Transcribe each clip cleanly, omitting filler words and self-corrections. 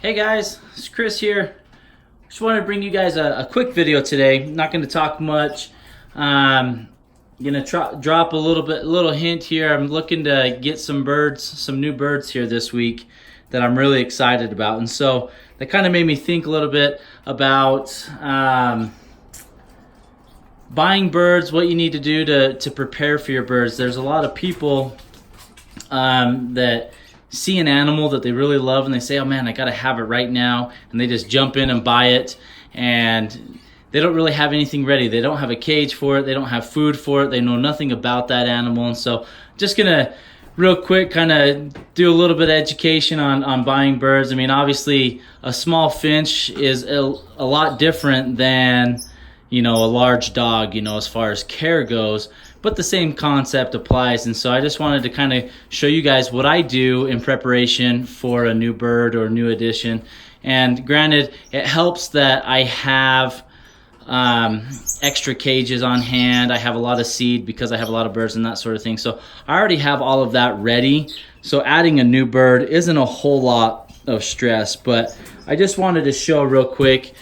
Hey guys, it's Chris here. Just wanted to bring you guys a quick video today. Not going to talk much. Gonna drop a little hint here. I'm looking to get some birds, some new birds here this week that I'm really excited about, and so that kind of made me think a little bit about buying birds, what you need to do to prepare for your birds. There's a lot of people that see an animal that they really love and they say, oh man, I gotta have it right now, and they just jump in and buy it, and they don't really have anything ready. They don't have a cage for it, they don't have food for it, they know nothing about that animal. And so just gonna real quick kind of do a little bit of education on buying birds. I mean, obviously a small finch is a lot different than, you know, a large dog, you know, as far as care goes, but the same concept applies. And so I just wanted to kind of show you guys what I do in preparation for a new bird or new addition. And granted, it helps that I have extra cages on hand. I have a lot of seed because I have a lot of birds and that sort of thing. So I already have all of that ready. So adding a new bird isn't a whole lot of stress, but I just wanted to show real quick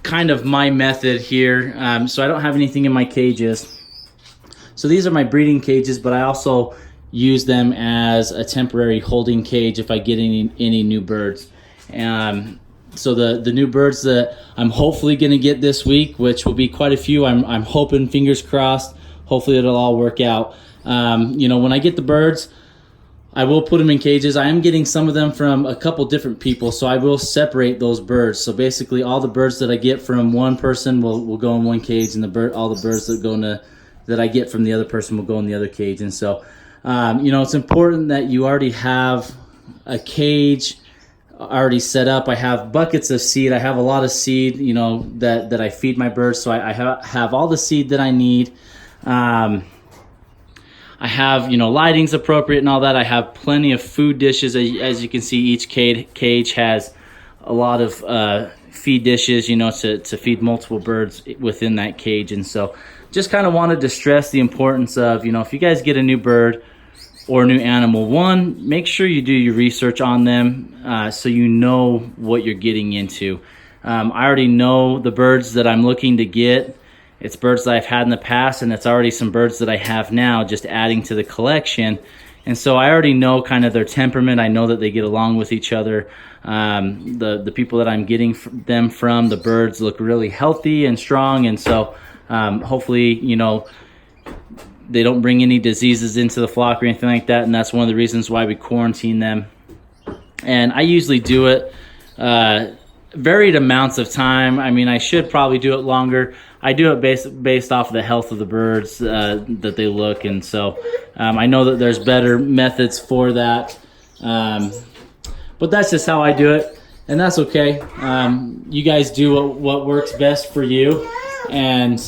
kind of my method here. So I don't have anything in my cages. So these are my breeding cages, but I also use them as a temporary holding cage if I get any new birds. So the new birds that I'm hopefully going to get this week, which will be quite a few, I'm hoping, fingers crossed, hopefully it'll all work out. You know, when I get the birds, I will put them in cages. I am getting some of them from a couple different people, so I will separate those birds. So basically all the birds that I get from one person will go in one cage, and all the birds that I get from the other person will go in the other cage. And so, you know, it's important that you already have a cage already set up. I have buckets of seed. I have a lot of seed, you know, that I feed my birds. So I have all the seed that I need. I have, you know, lighting's appropriate and all that. I have plenty of food dishes. As you can see, each cage has a lot of feed dishes, you know, to feed multiple birds within that cage. And so just kind of wanted to stress the importance of, you know, if you guys get a new bird or a new animal, one, make sure you do your research on them so you know what you're getting into. I already know the birds that I'm looking to get. It's birds that I've had in the past, and it's already some birds that I have now, just adding to the collection. And so I already know kind of their temperament. I know that they get along with each other. The people that I'm getting them from, the birds look really healthy and strong, and so hopefully, you know, they don't bring any diseases into the flock or anything like that, and that's one of the reasons why we quarantine them. And I usually do it varied amounts of time. I mean, I should probably do it longer. I do it based off of the health of the birds that they look, and so I know that there's better methods for that, but that's just how I do it, and that's okay. You guys do what works best for you, and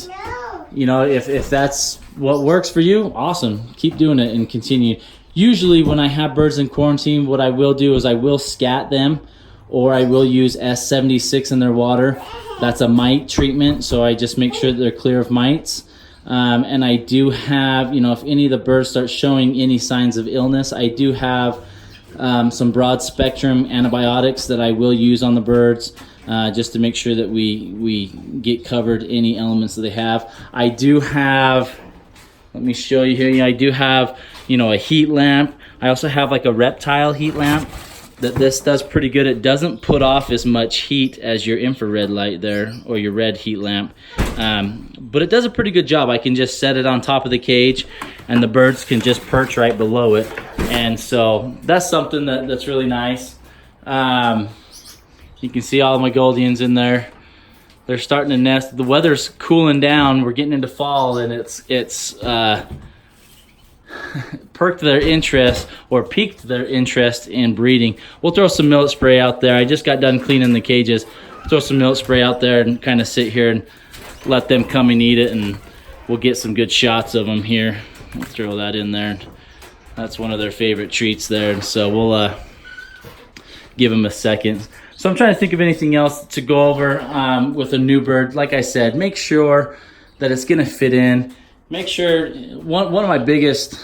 you know, if that's what works for you, awesome, keep doing it and continue. Usually when I have birds in quarantine, what I will do is I will scat them, or I will use S76 in their water. That's a mite treatment, so I just make sure that they're clear of mites. And I do have, you know, if any of the birds start showing any signs of illness, I do have some broad spectrum antibiotics that I will use on the birds, just to make sure that we get covered any elements that they have. I do have, let me show you here, I do have, you know, a heat lamp. I also have like a reptile heat lamp that this does pretty good. It doesn't put off as much heat as your infrared light there, or your red heat lamp, but it does a pretty good job. I can just set it on top of the cage and the birds can just perch right below it, and so that's something that's really nice. You can see all of my Goldians in there. They're starting to nest. The weather's cooling down. We're getting into fall, and it's piqued their interest in breeding. We'll throw some millet spray out there. I just got done cleaning the cages. Throw some millet spray out there and kind of sit here and let them come and eat it, and we'll get some good shots of them here. We'll throw that in there. That's one of their favorite treats there, and so we'll give them a second. So I'm trying to think of anything else to go over with a new bird. Like I said, make sure that it's going to fit in. Make sure, one of my biggest,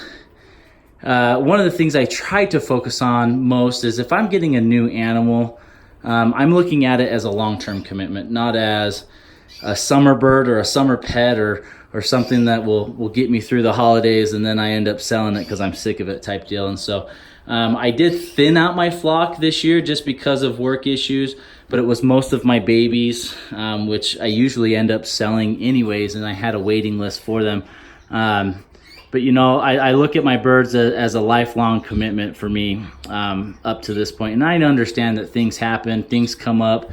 one of the things I try to focus on most is if I'm getting a new animal, I'm looking at it as a long-term commitment, not as a summer bird or a summer pet or something that will get me through the holidays and then I end up selling it because I'm sick of it type deal. And so I did thin out my flock this year just because of work issues, but it was most of my babies, which I usually end up selling anyways, and I had a waiting list for them. But you know, I look at my birds as a lifelong commitment for me up to this point. And I understand that things happen, things come up,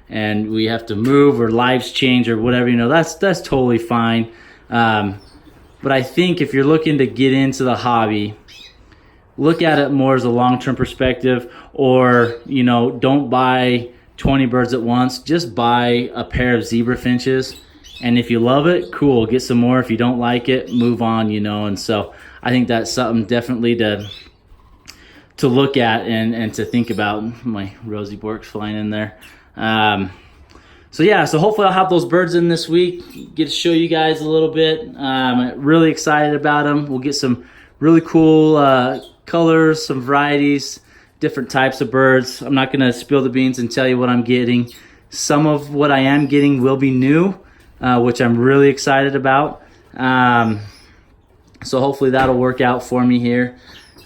and we have to move or lives change or whatever, you know, that's totally fine. But I think if you're looking to get into the hobby, look at it more as a long-term perspective, or, you know, don't buy 20 birds at once. Just buy a pair of zebra finches. And if you love it, cool, get some more. If you don't like it, move on, you know. And so I think that's something definitely to look at and to think about. My Rosie Bork's flying in there. So yeah, so hopefully I'll have those birds in this week, get to show you guys a little bit. Really excited about them. We'll get some really cool colors, some varieties, different types of birds. I'm not gonna spill the beans and tell you what I'm getting. Some of what I am getting will be new, which I'm really excited about. So hopefully that'll work out for me here.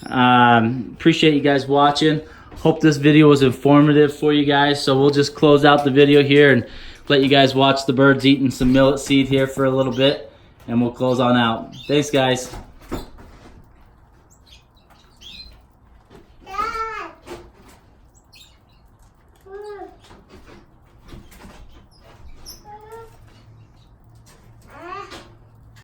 Appreciate you guys watching. Hope this video was informative for you guys. So we'll just close out the video here and let you guys watch the birds eating some millet seed here for a little bit, and we'll close on out. Thanks, guys.